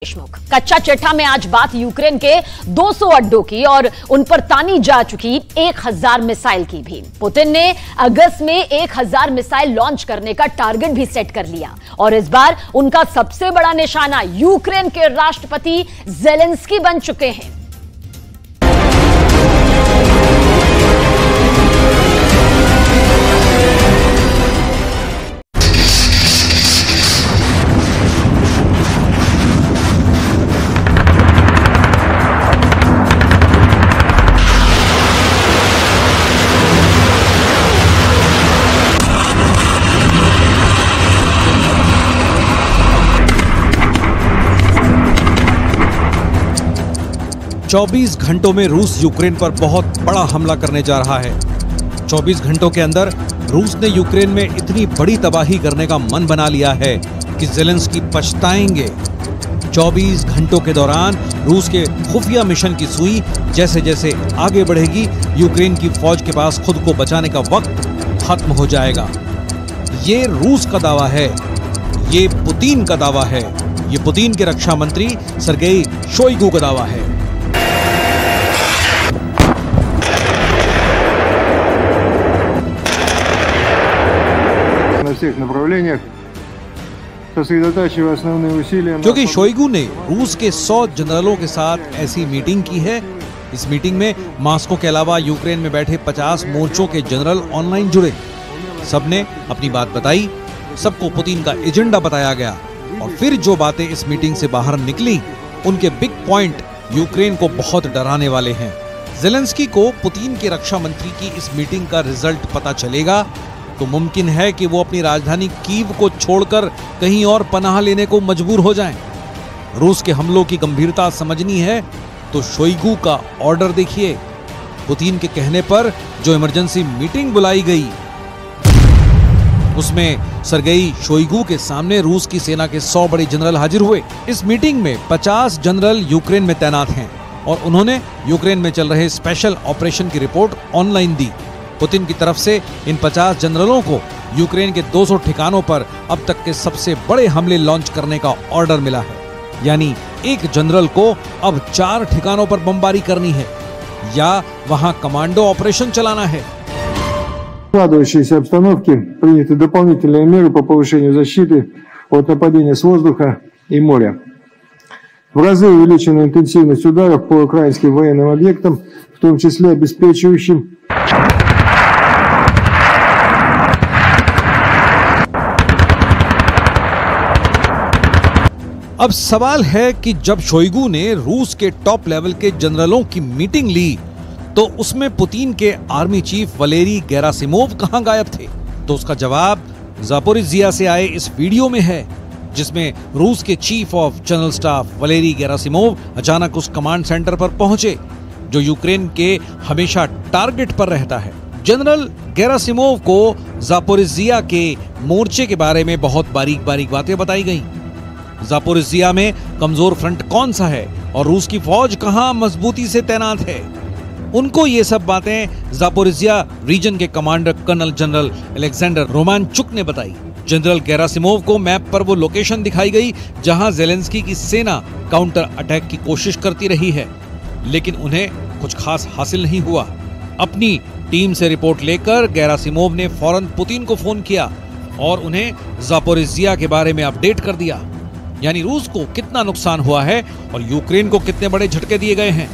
देशमुख कच्चा चिट्ठा में आज बात यूक्रेन के 200 अड्डों की और उन पर तानी जा चुकी 1000 मिसाइल की भी। पुतिन ने अगस्त में 1000 मिसाइल लॉन्च करने का टारगेट भी सेट कर लिया और इस बार उनका सबसे बड़ा निशाना यूक्रेन के राष्ट्रपति ज़ेलेंस्की बन चुके हैं। 24 घंटों में रूस यूक्रेन पर बहुत बड़ा हमला करने जा रहा है। 24 घंटों के अंदर रूस ने यूक्रेन में इतनी बड़ी तबाही करने का मन बना लिया है कि ज़ेलेंस्की पछताएंगे। 24 घंटों के दौरान रूस के खुफिया मिशन की सुई जैसे जैसे आगे बढ़ेगी, यूक्रेन की फौज के पास खुद को बचाने का वक्त खत्म हो जाएगा। ये रूस का दावा है, ये पुतिन का दावा है, ये पुतिन के रक्षा मंत्री सर्गेई शोइगु का दावा है। क्योंकि शोइगु ने रूस के 100 जनरलों के साथ ऐसी मीटिंग की है। इस मीटिंग में मॉस्को के अलावा यूक्रेन में बैठे 50 मोर्चों के जनरल ऑनलाइन जुड़े। सबने अपनी बात बताई, सबको पुतिन का एजेंडा बताया गया और फिर जो बातें इस मीटिंग से बाहर निकली, उनके बिग पॉइंट यूक्रेन को बहुत डराने वाले हैं। ज़ेलेंस्की को पुतिन के रक्षा मंत्री की इस मीटिंग का रिजल्ट पता चलेगा तो मुमकिन है कि वो अपनी राजधानी कीव को छोड़कर कहीं और पनाह लेने को मजबूर हो जाएं। रूस के हमलों की गंभीरता समझनी है तो शोइगु का ऑर्डर देखिए। पुतिन के कहने पर जो इमरजेंसी मीटिंग बुलाई गई, उसमें सर्गेई शोइगु के सामने रूस की सेना के 100 बड़े जनरल हाजिर हुए। इस मीटिंग में 50 जनरल यूक्रेन में तैनात हैं और उन्होंने यूक्रेन में चल रहे स्पेशल ऑपरेशन की रिपोर्ट ऑनलाइन दी। पुतिन की तरफ से इन 50 जनरलों को यूक्रेन के 200 ठिकानों पर अब तक के सबसे बड़े हमले लॉन्च करने का ऑर्डर मिला है। यानी एक जनरल को अब 4 ठिकानों पर बमबारी करनी है या वहां कमांडो ऑपरेशन चलाना है। В складывающейся обстановке приняты дополнительные меры по повышению защиты от нападения с воздуха и моря. В разы увеличена интенсивность ударов по украинским военным объектам, в том числе обеспечивающим अब सवाल है कि जब शोइगु ने रूस के टॉप लेवल के जनरलों की मीटिंग ली तो उसमें पुतिन के आर्मी चीफ वलेरी गेरासिमोव कहां गायब थे? तो उसका जवाब ज़ापोरिज़िया से आए इस वीडियो में है, जिसमें रूस के chief of general staff Valery Gerasimov अचानक उस कमांड सेंटर पर पहुंचे जो यूक्रेन के हमेशा टारगेट पर रहता है। जनरल गेरासिमोव को ज़ापोरिज़िया के मोर्चे के बारे में बहुत बारीक बारीक बातें बताई गईं। ज़ापोरिज़िया में कमजोर फ्रंट कौन सा है और रूस की फौज कहां मजबूती से तैनात है, उनको ये सब बातें ज़ापोरिज़िया रीजन के कमांडर कर्नल जनरल अलेक्जेंडर रोमानचुक ने बताई। जनरल गेरासिमोव को मैप पर वो लोकेशन दिखाई गई जहां ज़ेलेंस्की की सेना काउंटर अटैक की कोशिश करती रही है, लेकिन उन्हें कुछ खास हासिल नहीं हुआ। अपनी टीम से रिपोर्ट लेकर गेरासिमोव ने फौरन पुतिन को फोन किया और उन्हें ज़ापोरिज़िया के बारे में अपडेट कर दिया, यानी रूस को कितना नुकसान हुआ है और यूक्रेन को कितने बड़े झटके दिए गए हैं।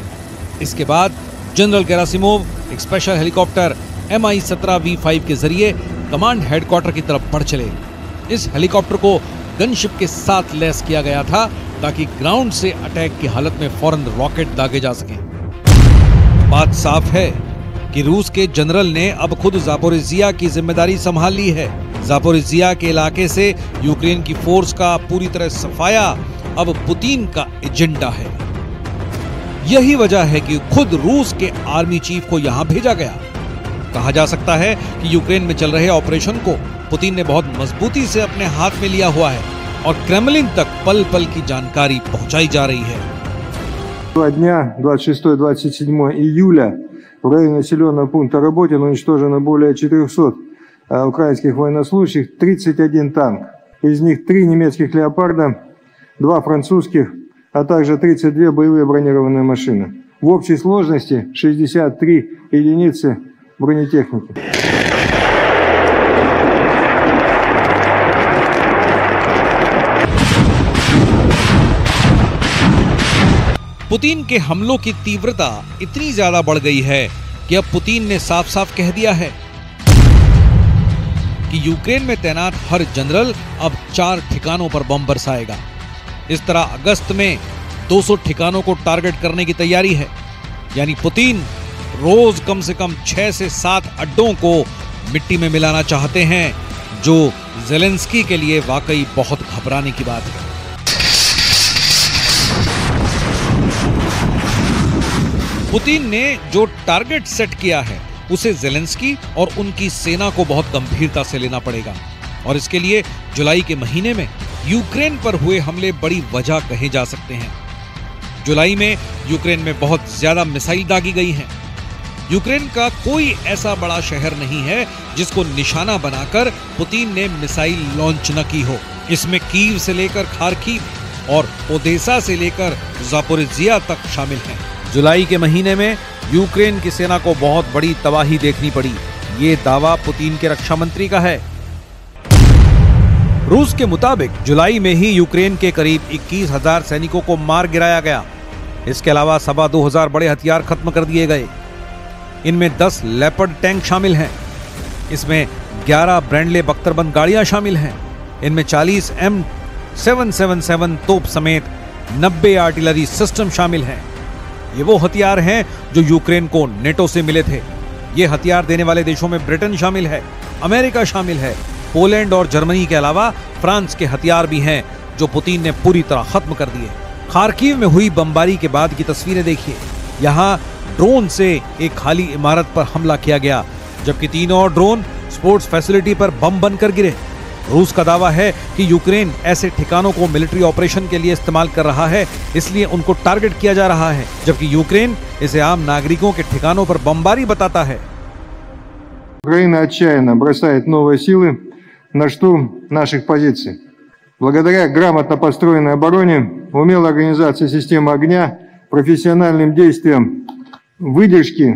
इसके बाद जनरल गेरासिमोव एक स्पेशल हेलीकॉप्टर Mi-17V5 के जरिए कमांड हेडक्वार्टर की तरफ बढ़ चले। इस हेलीकॉप्टर को गनशिप के साथ लैस किया गया था ताकि ग्राउंड से अटैक की हालत में फौरन रॉकेट दागे जा सकें। बात साफ है कि रूस के जनरल ने अब खुद ज़ापोरिज़िया की जिम्मेदारी संभाल ली है। ज़ापोरिज़िया के इलाके से यूक्रेन की फोर्स का पूरी तरह सफाया अब पुतिन का एजेंडा है। यही वजह है कि खुद रूस के आर्मी चीफ को यहां भेजा गया। कहा जा सकता है कि यूक्रेन में चल रहे ऑपरेशन को पुतिन ने बहुत मजबूती से अपने हाथ में लिया हुआ है और क्रेमलिन तक पल पल की जानकारी पहुंचाई जा रही है। 2 дня, 26-27 июля, в районе населенного пункта Работино уничтожено более 400 украинских военнослужащих, 31 танк. Из них 3 немецких «Леопарда», 2 французских, а также 32 боевые бронированные машины. В общей сложности 63 единицы бронетехники. पुतिन के हमलों की तीव्रता इतनी ज्यादा बढ़ गई है कि अब पुतिन ने साफ साफ कह दिया है कि यूक्रेन में तैनात हर जनरल अब 4 ठिकानों पर बम बरसाएगा। इस तरह अगस्त में 200 ठिकानों को टारगेट करने की तैयारी है। यानी पुतिन रोज कम से कम 6 से 7 अड्डों को मिट्टी में मिलाना चाहते हैं, जो ज़ेलेंस्की के लिए वाकई बहुत घबराने की बात है। पुतिन ने जो टारगेट सेट किया है उसे ज़ेलेंस्की और उनकी सेना को बहुत गंभीरता से लेना पड़ेगा, और इसके लिए जुलाई के महीने में यूक्रेन पर हुए हमले बड़ी वजह कहे जा सकते हैं। जुलाई में यूक्रेन में बहुत ज्यादा मिसाइल दागी गई हैं। यूक्रेन का कोई ऐसा बड़ा शहर नहीं है जिसको निशाना बनाकर पुतिन ने मिसाइल लॉन्च न की हो। इसमें कीव से लेकर खार्किव और ओदेसा से लेकर ज़ापोरिज़िया तक शामिल हैं। जुलाई के महीने में यूक्रेन की सेना को बहुत बड़ी तबाही देखनी पड़ी, ये दावा पुतिन के रक्षा मंत्री का है। रूस के मुताबिक जुलाई में ही यूक्रेन के करीब 21,000 सैनिकों को मार गिराया गया। इसके अलावा 2,500 बड़े हथियार खत्म कर दिए गए। इनमें 10 लेपर्ड टैंक शामिल हैं। इसमें 11 ब्रैंडले बख्तरबंद गाड़ियां शामिल हैं। इनमें 40 M777 तोप समेत 90 आर्टिलरी सिस्टम शामिल हैं। ये वो हथियार हैं जो यूक्रेन को नेटो से मिले थे। ये हथियार देने वाले देशों में ब्रिटेन शामिल है, अमेरिका शामिल है, पोलैंड और जर्मनी के अलावा फ्रांस के हथियार भी हैं जो पुतिन ने पूरी तरह खत्म कर दिए। खार्किव में हुई बमबारी के बाद की तस्वीरें देखिए। यहाँ ड्रोन से एक खाली इमारत पर हमला किया गया, जबकि 3 और ड्रोन स्पोर्ट्स फैसिलिटी पर बम बनकर गिरे। रूस का दावा है कि यूक्रेन ऐसे ठिकानों को मिलिट्री ऑपरेशन के लिए इस्तेमाल कर रहा है, इसलिए उनको टारगेट किया जा रहा है, जबकि यूक्रेन इसे आम नागरिकों के ठिकानों पर बमबारी बताता है। Украина отчаянно бросает новые силы на штурм наших позиций. Благодаря грамотно построенной обороне, умелой организации системы огня, профессиональным действиям, выдержке.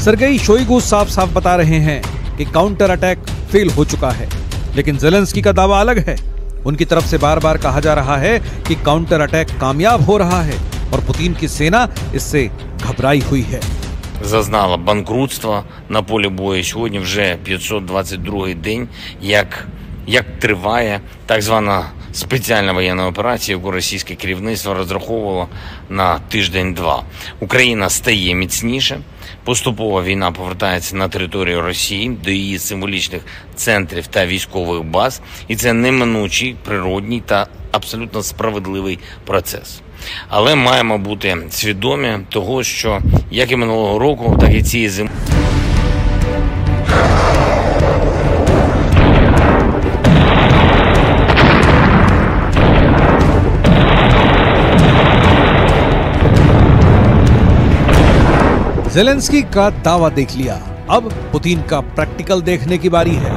सर्गेई शोइगु साफ साफ बता रहे हैं कि काउंटर अटैक फेल हो चुका है, लेकिन ज़ेलेंस्की का दावा अलग है। उनकी तरफ से बार बार कहा जा रहा है कि काउंटर अटैक कामयाब हो रहा है और पुतिन की सेना इससे घबराई हुई है। Зазнала банкрутства на полі бою. Сьогодні вже 522-й день, як триває так звана спеціальна воєнна операція, яку російське керівництво розраховувало на тиждень-два. Україна стає міцніше. Поступово війна повертається на територію Росії, до її символічних центрів та військових баз. І це неминучий, природній та абсолютно справедливий процес. Але маємо бути свідомі того, що як і минулого року, так і цієї зими. ज़ेलेंस्की का दावा देख लिया, अब पुतिन का प्रैक्टिकल देखने की बारी है।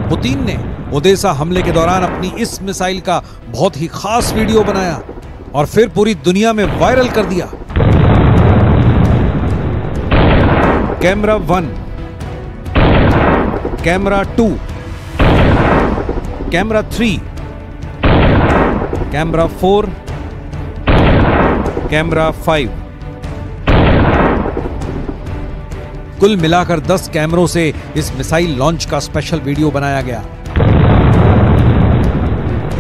पुतिन ने ओदेसा हमले के दौरान अपनी इस मिसाइल का बहुत ही खास वीडियो बनाया और फिर पूरी दुनिया में वायरल कर दिया। Camera 1, camera 2, camera 3, camera 4, camera 5, कुल मिलाकर 10 कैमरों से इस मिसाइल लॉन्च का स्पेशल वीडियो बनाया गया।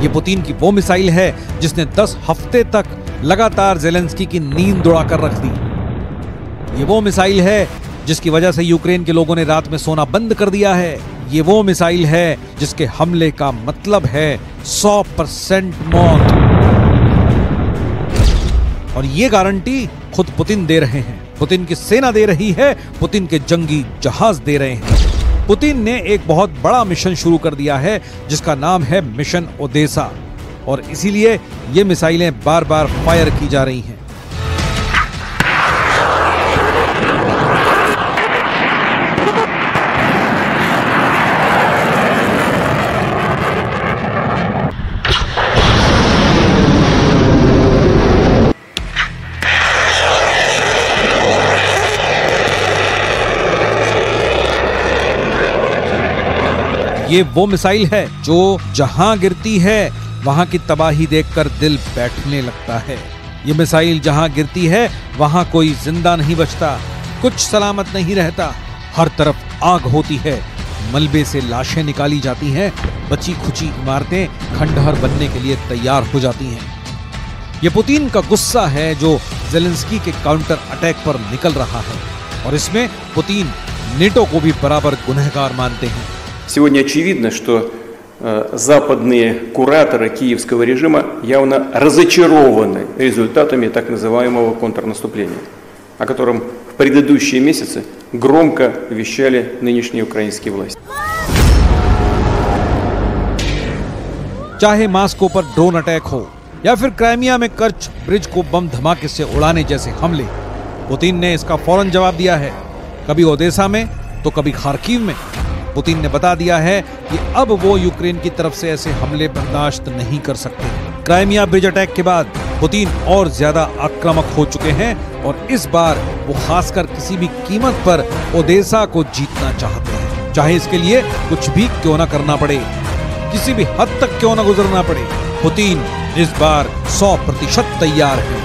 ये पुतिन की वो मिसाइल है जिसने 10 हफ्ते तक लगातार ज़ेलेंस्की की नींद उड़ाकर रख दी। ये वो मिसाइल है जिसकी वजह से यूक्रेन के लोगों ने रात में सोना बंद कर दिया है। ये वो मिसाइल है जिसके हमले का मतलब है 100% मौत। और ये गारंटी खुद पुतिन दे रहे हैं, पुतिन की सेना दे रही है, पुतिन के जंगी जहाज दे रहे हैं। पुतिन ने एक बहुत बड़ा मिशन शुरू कर दिया है जिसका नाम है मिशन ओदेसा, और इसीलिए ये मिसाइलें बार बार फायर की जा रही हैं। ये वो मिसाइल है जो जहां गिरती है वहां की तबाही देखकर दिल बैठने लगता है। ये मिसाइल जहां गिरती है वहां कोई जिंदा नहीं बचता, कुछ सलामत नहीं रहता। हर तरफ आग होती है, मलबे से लाशें निकाली जाती हैं, बची खुची इमारतें खंडहर बनने के लिए तैयार हो जाती हैं। ये पुतिन का गुस्सा है जो ज़ेलेंस्की के काउंटर अटैक पर निकल रहा है, और इसमें पुतिन नेटो को भी बराबर गुनहगार मानते हैं। Сегодня очевидно, что западные кураторы киевского режима явно разочарованы результатами так называемого контрнаступления, о котором в предыдущие месяцы громко вещали нынешние украинские власти. चाहे मास्को पर ड्रोन अटैक हो या फिर क्राइमिया में कर्च ब्रिज को बम धमाके से उड़ाने जैसे हमले, पुतिन ने इसका फौरन जवाब दिया है। कभी ओदेसा में तो कभी खार्किव में। पुतिन ने बता दिया है कि अब वो यूक्रेन की तरफ से ऐसे हमले बर्दाश्त नहीं कर सकते। क्राइमिया ब्रिज अटैक के बाद पुतिन और ज्यादा आक्रामक हो चुके हैं और इस बार वो खासकर किसी भी कीमत पर ओदेसा को जीतना चाहते हैं, चाहे इसके लिए कुछ भी क्यों ना करना पड़े, किसी भी हद तक क्यों ना गुजरना पड़े। पुतिन इस बार 100% तैयार है।